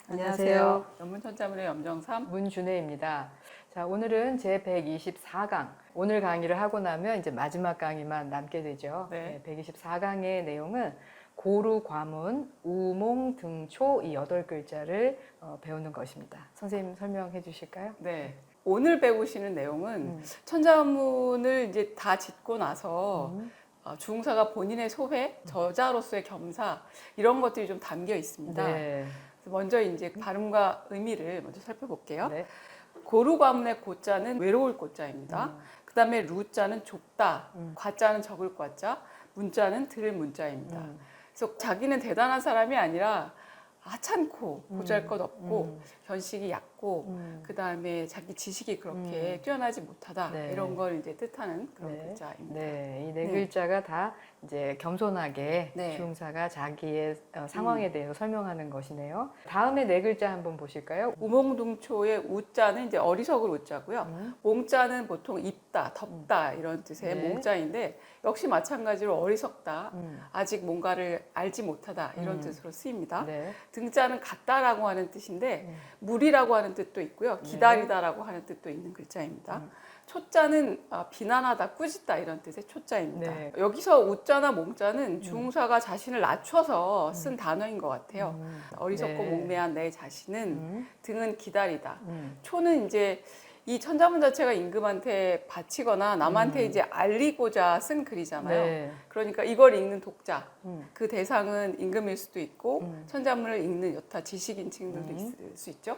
안녕하세요. 연문천자문의 염정삼 문준혜입니다. 자, 오늘은 제 124강. 오늘 강의를 하고 나면 이제 마지막 강의만 남게 되죠. 네. 124강의 내용은 고루, 과문, 우몽, 등초 이 8글자를 배우는 것입니다. 선생님 설명해 주실까요? 네. 오늘 배우시는 내용은 천자문을 이제 다 짓고 나서 중사가 본인의 소회, 저자로서의 겸사 이런 것들이 좀 담겨 있습니다. 네. 먼저 이제 발음과 의미를 먼저 살펴볼게요. 네. 고루 과문의 고자는 외로울 고자입니다. 그 다음에 루자는 좁다, 과자는 적을 과자, 문자는 들을 문자입니다. 그래서 자기는 대단한 사람이 아니라 하찮고 보잘것없고 견식이 얕고 그 다음에 자기 지식이 그렇게 뛰어나지 못하다 네. 이런 걸 이제 뜻하는 그런 네. 글자입니다. 네, 이 네 글자가 다 이제 겸손하게 네. 중사가 자기의 상황에 대해서 설명하는 것이네요. 다음에 네 글자 한번 보실까요? 우몽둥초의 우자는 이제 어리석을 우자고요. 몽자는 보통 입다, 덥다 이런 뜻의 네. 몽자인데 역시 마찬가지로 어리석다, 아직 뭔가를 알지 못하다 이런 뜻으로 쓰입니다. 네. 등자는 같다라고 하는 뜻인데 무리라고 하는 뜻도 있고요. 기다리다라고 하는 뜻도 있는 글자입니다. 초자는 비난하다, 꾸짖다 이런 뜻의 초자입니다. 네. 여기서 우자나 몽자는 중사가 자신을 낮춰서 쓴 단어인 것 같아요. 어리석고 네. 목매한 내 자신은 등은 기다리다. 초는 이제 이 천자문 자체가 임금한테 바치거나 남한테 이제 알리고자 쓴 글이잖아요. 네. 그러니까 이걸 읽는 독자, 그 대상은 임금일 수도 있고 천자문을 읽는 여타 지식인층들도 있을 수 있죠.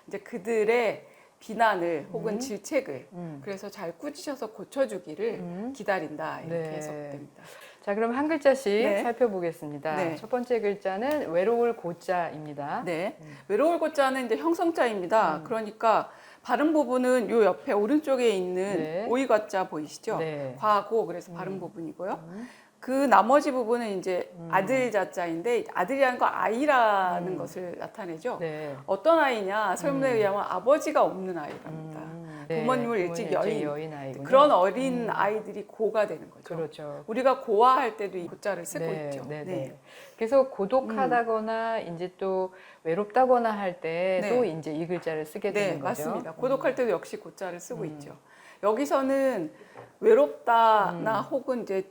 이제 그들의 비난을 혹은 질책을 그래서 잘 꾸짖어서 고쳐주기를 기다린다 이렇게 네. 해석됩니다. 자, 그럼 한 글자씩 네. 살펴보겠습니다. 네. 첫 번째 글자는 외로울 고자입니다. 네, 외로울 고자는 이제 형성자입니다. 그러니까 발음 부분은 요 옆에 오른쪽에 있는 네. 오이과자 보이시죠? 네. 과고 그래서 발음 부분이고요. 그 나머지 부분은 이제 아들 자자인데 아들이라는 거 아이라는 것을 나타내죠. 네. 어떤 아이냐 설문에 의하면 아버지가 없는 아이랍니다. 부모님을 일찍 여인 아이군요. 그런 어린 아이들이 고가 되는 거죠. 그렇죠. 우리가 고아할 때도 이 고자를 쓰고 네, 있죠. 네, 네. 그래서 고독하다거나 이제 또 외롭다거나 할 때도 네. 이제 이 글자를 쓰게 네, 되는 거죠. 맞습니다. 고독할 때도 역시 고자를 쓰고 있죠. 여기서는 외롭다나 혹은 이제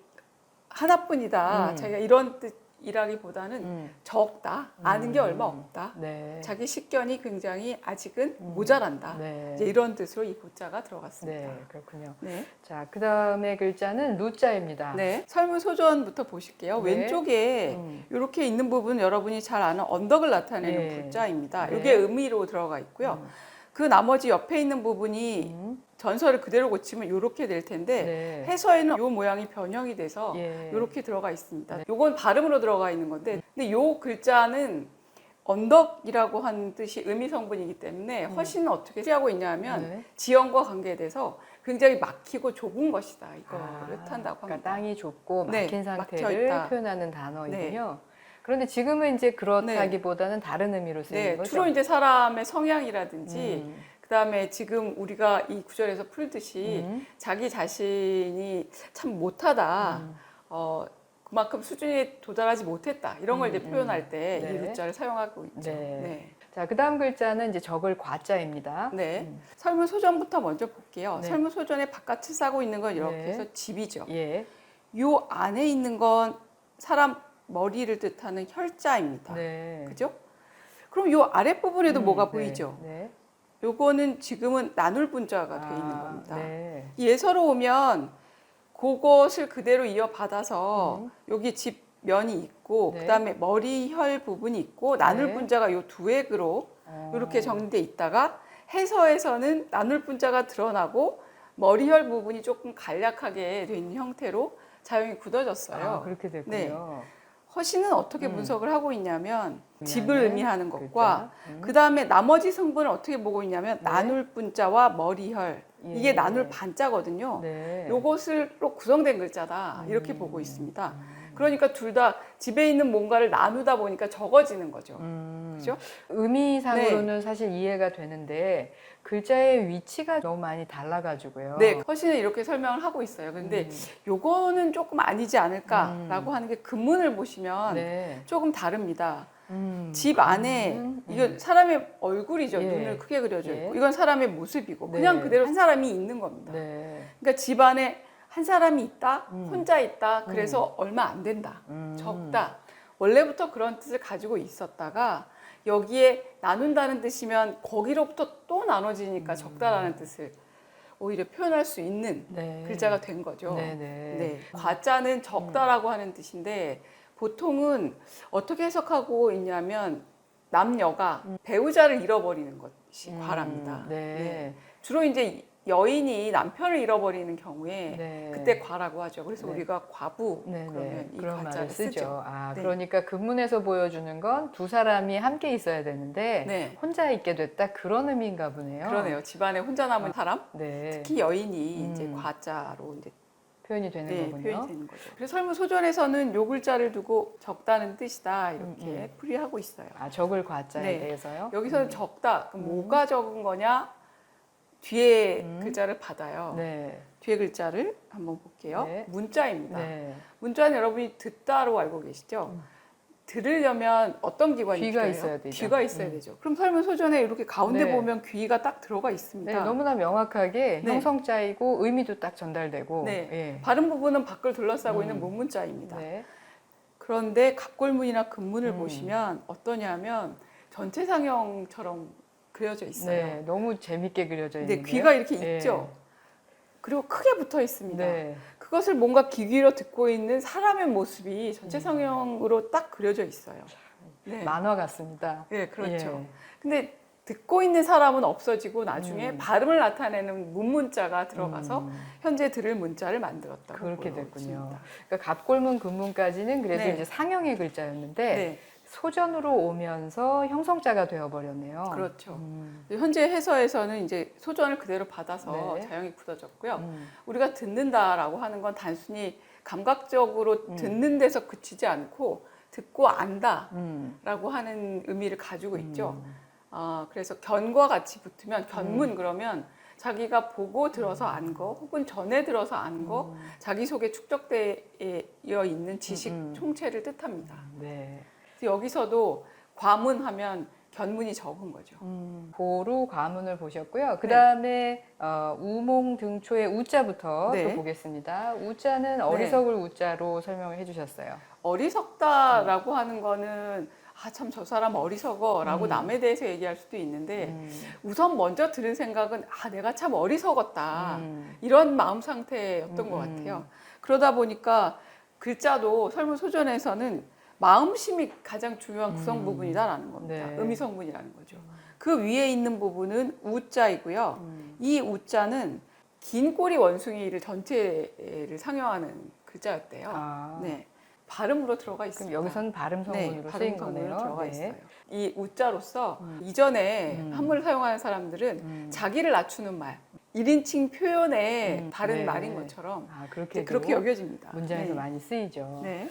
하나뿐이다. 자기가 이런 뜻이라기보다는 적다. 아는 게 얼마 없다. 네. 자기 식견이 굉장히 아직은 모자란다. 네. 이제 이런 뜻으로 이 고자가 들어갔습니다. 네, 그렇군요. 네. 자, 그 다음에 글자는 루자입니다. 네. 설문소전부터 보실게요. 네. 왼쪽에 이렇게 있는 부분은 여러분이 잘 아는 언덕을 나타내는 네. 글자입니다. 네. 이게 의미로 들어가 있고요. 그 나머지 옆에 있는 부분이 전설을 그대로 고치면 이렇게 될 텐데 네. 해서에는 이 모양이 변형이 돼서 예. 이렇게 들어가 있습니다. 이건 발음으로 들어가 있는 건데 근데 이 글자는 언덕이라고 하는 뜻이 의미 성분이기 때문에 허신은 어떻게 취하고 있냐면 네. 지형과 관계돼서 굉장히 막히고 좁은 것이다. 이거를 뜻한다고 합니다. 그러니까 땅이 좁고 네, 막힌 막혀 상태를 있다. 표현하는 단어이군요. 그런데 지금은 이제 그렇다기보다는 다른 의미로 쓰이는 네, 거죠. 주로 이제 사람의 성향이라든지 그다음에 지금 우리가 이 구절에서 풀듯이 자기 자신이 참 못하다. 그만큼 수준에 도달하지 못했다. 이런 걸 이제 표현할 때 이 네. 루자를 사용하고 있죠. 네. 네. 자, 그 다음 글자는 이제 적을 과자입니다. 네. 설문소전부터 먼저 볼게요. 네. 설문소전의 바깥을 싸고 있는 건 이렇게 네. 해서 집이죠. 예. 요 안에 있는 건 사람 머리를 뜻하는 혈자입니다. 네. 그죠? 그럼 요 아랫부분에도 뭐가 네. 보이죠? 네. 요거는 지금은 나눌 분자가 돼 있는 겁니다. 네. 예서로 오면 그것을 그대로 이어받아서 여기 집 면이 있고 네. 그다음에 머리 혈 부분이 있고 나눌 네. 분자가 요 두 획으로 이렇게 정리돼 있다가 해서에서는 나눌 분자가 드러나고 머리 혈 부분이 조금 간략하게 된 형태로 자연히 굳어졌어요. 아, 그렇게 됐군요. 네. 허신은 어떻게 분석을 하고 있냐면 집을 의미하는 것과 글자. 그 다음에 나머지 성분을 어떻게 보고 있냐면 나눌 분자와 머리혈 예. 이게 나눌 반자거든요. 네. 요것으로 구성된 글자다 이렇게 보고 있습니다. 그러니까 둘 다 집에 있는 뭔가를 나누다 보니까 적어지는 거죠. 그죠? 의미상으로는 사실 이해가 되는데 글자의 위치가 너무 많이 달라가지고요. 네, 서신은 이렇게 설명을 하고 있어요. 근데 요거는 조금 아니지 않을까라고 하는 게 근문을 보시면 네. 조금 다릅니다. 집 안에 이건 사람의 얼굴이죠. 예. 눈을 크게 그려져 예. 있고 이건 사람의 모습이고 네. 그냥 그대로 한 사람이 있는 겁니다. 네. 그러니까 집 안에 한 사람이 있다, 혼자 있다, 그래서 얼마 안 된다, 적다. 원래부터 그런 뜻을 가지고 있었다가 여기에 나눈다는 뜻이면 거기로부터 또 나눠지니까 적다라는 뜻을 오히려 표현할 수 있는 네. 글자가 된 거죠. 네, 네. 네. 과자는 적다라고 하는 뜻인데 보통은 어떻게 해석하고 있냐면 남녀가 배우자를 잃어버리는 것이 과랍니다. 네. 네. 주로 이제 여인이 남편을 잃어버리는 경우에 네. 그때 과라고 하죠. 그래서 네. 우리가 과부 네, 그러면 네. 이 그런 말을 과자를 쓰죠. 쓰죠. 아, 네. 그러니까 근문에서 보여주는 건 두 사람이 함께 있어야 되는데 네. 혼자 있게 됐다 그런 의미인가 보네요. 그러네요. 집안에 혼자 남은 사람, 네. 특히 여인이 이제 과자로 이제 표현이 되는 네, 거군요. 표현이 되는 거죠. 그래서 설문소전에서는 요 글자를 두고 적다는 뜻이다 이렇게 풀이하고 있어요. 아, 적을 과자에 네. 대해서요? 여기서는 적다. 그럼 뭐가 적은 거냐? 뒤에 글자를 받아요. 네. 뒤에 글자를 한번 볼게요. 네. 문자입니다. 네. 문자는 여러분이 듣다로 알고 계시죠? 들으려면 어떤 기관이 귀가 필요해요? 있어야 되죠. 귀가 있어야 되죠. 그럼 설문소전에 이렇게 가운데 네. 보면 귀가 딱 들어가 있습니다. 네, 너무나 명확하게 네. 형성자이고 의미도 딱 전달되고. 네. 예. 바른 부분은 밖을 둘러싸고 있는 문문자입니다. 네. 그런데 갑골문이나 근문을 보시면 어떠냐면 전체 상형처럼 그려져 있어요. 네, 너무 재밌게 그려져 근데 있는데요. 귀가 이렇게 네. 있죠. 그리고 크게 붙어 있습니다. 네. 그것을 뭔가 귀 기울여 듣고 있는 사람의 모습이 전체 상형으로 딱 그려져 있어요. 네, 만화 같습니다. 네, 그렇죠. 예. 근데 듣고 있는 사람은 없어지고 나중에 발음을 나타내는 문문자가 들어가서 현재 들을 문자를 만들었다고 그렇게 보고 됐군요. 있습니다. 그러니까 갑골문 근문까지는 그래서 네. 이제 상형의 글자였는데 네, 소전으로 오면서 형성자가 되어버렸네요. 그렇죠. 현재 해서에서는 이제 소전을 그대로 받아서 네. 자연히 굳어졌고요. 우리가 듣는다라고 하는 건 단순히 감각적으로 듣는 데서 그치지 않고 듣고 안다라고 하는 의미를 가지고 있죠. 그래서 견과 같이 붙으면 견문 그러면 자기가 보고 들어서 안 거 혹은 전에 들어서 안 거 자기 속에 축적되어 있는 지식 총체를 뜻합니다. 네. 그래서 여기서도 과문하면 견문이 적은 거죠. 고루 과문을 보셨고요. 그 다음에 우몽 등초의 우자부터 네. 또 보겠습니다. 우자는 어리석을 우자로 설명을 해주셨어요. 어리석다라고 하는 거는 참 저 사람 어리석어라고 남에 대해서 얘기할 수도 있는데 우선 먼저 드는 생각은 내가 참 어리석었다 이런 마음 상태였던 것 같아요. 그러다 보니까 글자도 설문소전에서는 마음심이 가장 중요한 구성 부분이다라는 겁니다. 네. 의미성분이라는 거죠. 그 위에 있는 부분은 우자이고요. 이 우자는 긴 꼬리 원숭이를 전체를 상징하는 글자였대요. 네. 발음으로 들어가 있습니다. 그럼 여기서는 발음 성분으로 네, 쓰인 발음 성분으로 거네요. 들어가 네. 있어요. 이 우자로서 이전에 한문을 사용하는 사람들은 자기를 낮추는 말, 1인칭 표현의 다른 네. 말인 것처럼 그렇게 그렇게 여겨집니다. 문장에서 네. 많이 쓰이죠. 네.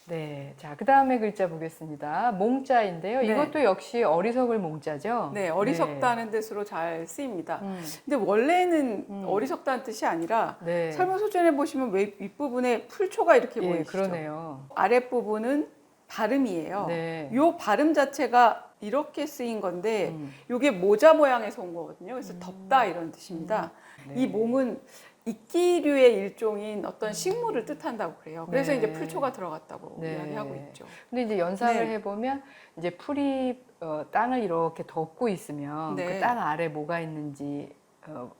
네, 자, 그 다음에 글자 보겠습니다. 몽자인데요. 네. 이것도 역시 어리석을 몽자죠. 네, 어리석다는 뜻으로 잘 쓰입니다. 근데 원래는 어리석다는 뜻이 아니라 네. 설문소전에 보시면 윗부분에 풀초가 이렇게 예, 보이시죠? 그러네요. 아랫부분은 발음이에요. 네. 요 발음 자체가 이렇게 쓰인 건데 요게 모자 모양에서 온 거거든요. 그래서 덥다 이런 뜻입니다. 네. 이 몽은 이끼류의 일종인 어떤 식물을 뜻한다고 그래요. 그래서 네. 이제 풀초가 들어갔다고 네. 이야기하고 있죠. 근데 이제 연상을 네. 해보면 이제 풀이 땅을 이렇게 덮고 있으면 네. 그 땅 아래 뭐가 있는지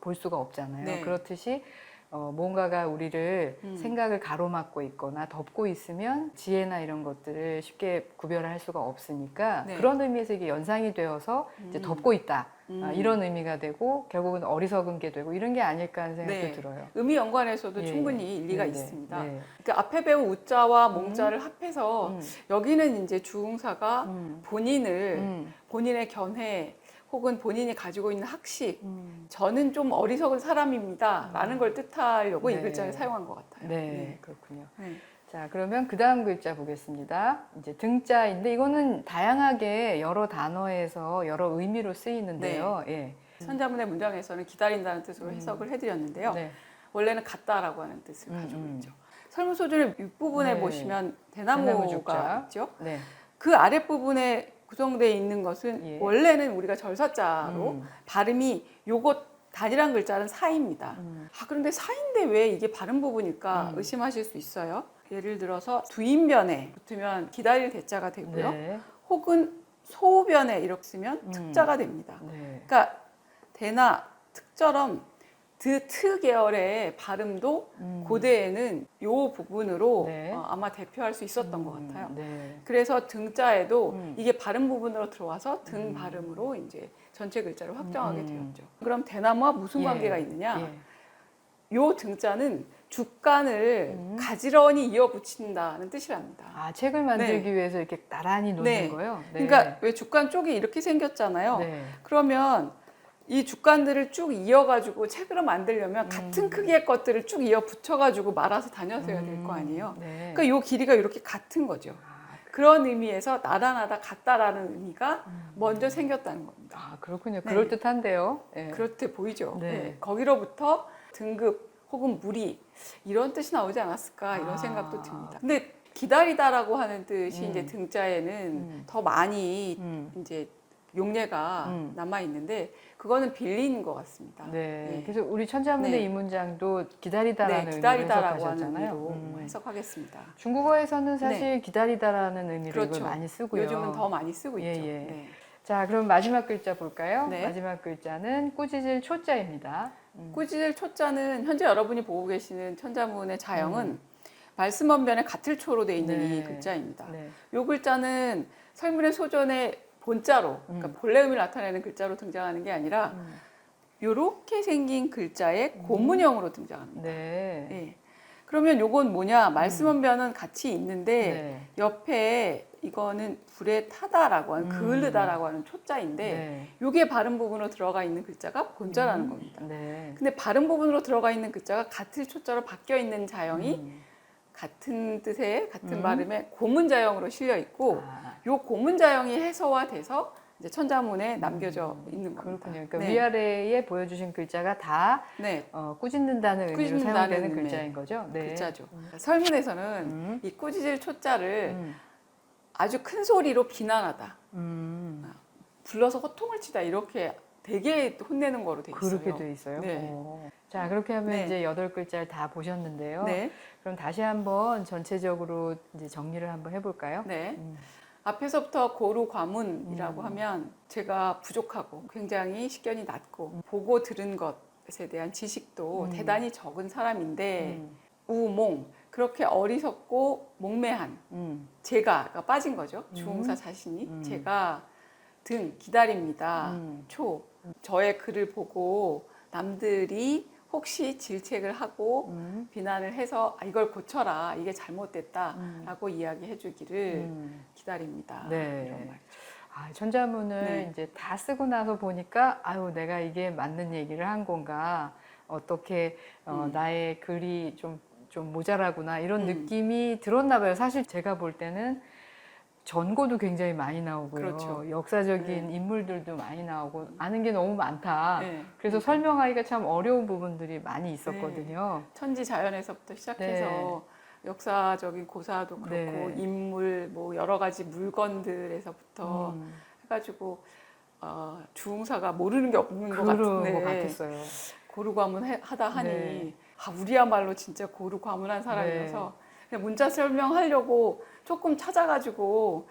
볼 수가 없잖아요. 네. 그렇듯이 뭔가가 우리를 생각을 가로막고 있거나 덮고 있으면 지혜나 이런 것들을 쉽게 구별할 수가 없으니까 네. 그런 의미에서 이게 연상이 되어서 이제 덮고 있다. 이런 의미가 되고 결국은 어리석은 게 되고 이런 게 아닐까 하는 생각도 네. 들어요. 의미 연관에서도 예. 충분히 일리가 네, 있습니다. 네. 그 앞에 배운 우자와 몽자를 합해서 여기는 이제 주응사가 본인의 견해 혹은 본인이 가지고 있는 학식, 저는 좀 어리석은 사람입니다 라는 걸 뜻하려고 네. 이 글자를 사용한 것 같아요. 네, 그렇군요. 네. 자, 그러면 그 다음 글자 보겠습니다. 이제 등자인데 이거는 다양하게 여러 단어에서 여러 의미로 쓰이는데요. 예. 천자문의 문장에서는 기다린다는 뜻으로 해석을 해드렸는데요. 네. 원래는 같다라고 하는 뜻을 가지고 음. 있죠. 설문소전의 윗부분에 네. 보시면 대나무 대나무가 죽자. 있죠. 네. 그 아랫부분에 구성되어 있는 것은 예. 원래는 우리가 절사자로 발음이 요것 단일한 글자는 사입니다. 그런데 사인데 왜 이게 발음 부분일까 의심하실 수 있어요. 예를 들어서 두인변에 붙으면 기다릴 대자가 되고요. 네. 혹은 소변에 이렇게 쓰면 특자가 됩니다. 네. 그러니까 대나 특처럼 드 계열의 발음도 고대에는 요 부분으로 네. 아마 대표할 수 있었던 것 같아요. 네. 그래서 등자에도 이게 발음 부분으로 들어와서 등 발음으로 이제 전체 글자를 확정하게 되었죠. 그럼 대나무와 무슨 예. 관계가 있느냐? 예. 요 등자는 주간을 가지런히 이어붙인다는 뜻이랍니다. 아, 책을 만들기 위해서 이렇게 나란히 놓는 네. 거요? 그러니까 왜 주간 쪽이 이렇게 생겼잖아요. 네. 그러면 이 주간들을 쭉 이어가지고 책으로 만들려면 같은 크기의 것들을 쭉 이어 붙여가지고 말아서 다녀서야 될 거 아니에요. 네. 그러니까 요 길이가 이렇게 같은 거죠. 그런 의미에서 나란하다 같다라는 의미가 먼저 생겼다는 겁니다. 아, 그렇군요. 네. 그럴듯한데요. 예. 그렇게 보이죠. 네. 네. 거기로부터 등급 혹은 무리 이런 뜻이 나오지 않았을까 이런 생각도 듭니다. 근데 기다리다라고 하는 뜻이 이제 등자에는 더 많이 이제 용례가 남아 있는데 그거는 빌린 것 같습니다. 네. 예. 그래서 우리 천자문의 네. 이 문장도 기다리다라는 네, 의미로 기다리다라고 하는 해석하셨잖아요. 의미로 해석하겠습니다. 중국어에서는 사실 기다리다라는 의미로 그렇죠. 이걸 많이 쓰고요. 요즘은 더 많이 쓰고 예, 있죠. 예. 네. 자, 그럼 마지막 글자 볼까요? 네. 마지막 글자는 꾸짖을 초자입니다. 꾸짖을 초자는 현재 여러분이 보고 계시는 천자문의 자형은 말씀 언변에 같을 초로 되어 있는 네. 이 글자입니다. 네. 이 글자는 설문의 소전의 본자로, 그러니까 본래 의미를 나타내는 글자로 등장하는 게 아니라 이렇게 생긴 글자의 고문형으로 등장합니다. 네. 예. 그러면 요건 뭐냐? 말씀 언변은 같이 있는데 네. 옆에 이거는 불에 타다라고 하는 그을르다라고 하는 초자인데 네. 요게 발음 부분으로 들어가 있는 글자가 본자라는 겁니다. 네. 근데 발음 부분으로 들어가 있는 글자가 같을 초자로 바뀌어 있는 자형이 같은 뜻의 같은 발음의 고문자형으로 실려 있고 아, 요 고문자형이 해서화돼서 이제 천자문에 남겨져 있는 겁니다. 그렇군요. 그러니까 네. 위아래에 보여주신 글자가 다 네. 꾸짖는다는 의미로 꾸짖는다는 사용되는 의미. 글자인 거죠? 네. 글자죠. 설문에서는 이 꾸짖을 초자를 음. 아주 큰 소리로 비난하다, 음. 불러서 호통을 치다 이렇게 되게 혼내는 거로 돼 있어요. 그렇게 돼 있어요? 네. 오. 자, 그렇게 하면 네. 이제 8글자를 다 보셨는데요. 네. 그럼 다시 한번 전체적으로 이제 정리를 한번 해볼까요? 네. 앞에서부터 고루 과문이라고 하면 제가 부족하고 굉장히 식견이 낮고 보고 들은 것에 대한 지식도 대단히 적은 사람인데 우몽 그렇게 어리석고 몽매한 제가가 빠진 거죠. 주홍사 자신이 제가 등 기다립니다. 초 저의 글을 보고 남들이 혹시 질책을 하고 비난을 해서 이걸 고쳐라 이게 잘못됐다라고 이야기해 주기를 기다립니다. 네. 이런 말. 아, 천자문을 네. 이제 다 쓰고 나서 보니까 아유 내가 이게 맞는 얘기를 한 건가 어떻게 나의 글이 좀 모자라구나 이런 느낌이 들었나 봐요. 사실 제가 볼 때는 전고도 굉장히 많이 나오고요. 그렇죠. 역사적인 인물들도 많이 나오고 아는 게 너무 많다. 네. 그래서 설명하기가 참 어려운 부분들이 많이 있었거든요. 천지 자연에서부터 시작해서 역사적인 고사도 그렇고 네. 인물 뭐 여러 가지 물건들에서부터 해가지고 주흥사가 모르는 게 없는 것 그런 같은데 것 같았어요. 고루과문 하다 하니 네. 우리야말로 진짜 고루과문한 사람이어서 그냥 문자 설명하려고 조금 찾아가지고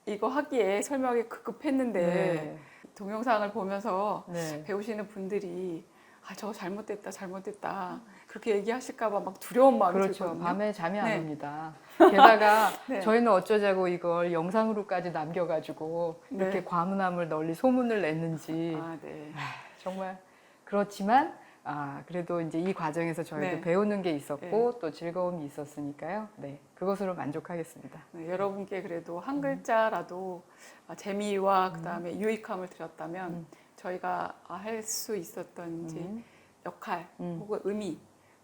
이거 하기에 설명이 급급했는데 네. 동영상을 보면서 네. 배우시는 분들이 저거 잘못됐다 그렇게 얘기하실까봐 막 두려운 마음이 그렇죠. 들거든요. 밤에 잠이 안 네. 옵니다. 게다가 네. 저희는 어쩌자고 이걸 영상으로까지 남겨가지고 이렇게 네. 과문함을 널리 소문을 냈는지 네. 정말 그렇지만 그래도 이제 이 과정에서 저희도 네. 배우는 게 있었고 또 즐거움이 있었으니까요. 네, 그것으로 만족하겠습니다. 네, 여러분께 그래도 한 글자라도 재미와 그다음에 유익함을 드렸다면 저희가 할 수 있었던 이제 역할 혹은 의미,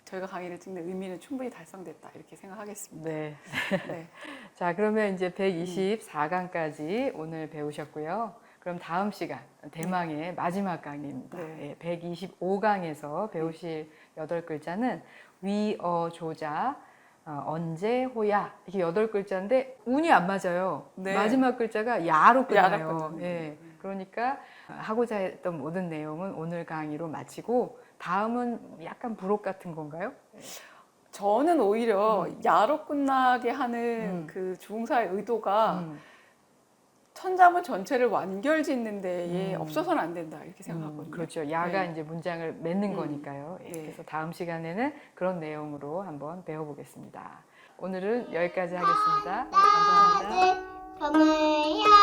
저희가 강의를 찍는 의미는 충분히 달성됐다 이렇게 생각하겠습니다. 네. 네. 자, 그러면 이제 124강까지 오늘 배우셨고요. 그럼 다음 시간 대망의 마지막 강의입니다. 네. 125강에서 배우실 8글자는 위어 조자, 언제 호야 이게 8글자인데 운이 안 맞아요. 네. 마지막 글자가 야로 끝나요. 야로 끝납니다. 예. 그러니까 하고자 했던 모든 내용은 오늘 강의로 마치고 다음은 약간 부록 같은 건가요? 저는 오히려 야로 끝나게 하는 그 주공사의 의도가 천자문 전체를 완결짓는 데에 없어서는 안 된다 이렇게 생각하거든요. 그렇죠. 야가 네. 이제 문장을 맺는 거니까요. 예, 네. 그래서 다음 시간에는 그런 내용으로 한번 배워보겠습니다. 오늘은 여기까지 하겠습니다. 감사합니다. 밤을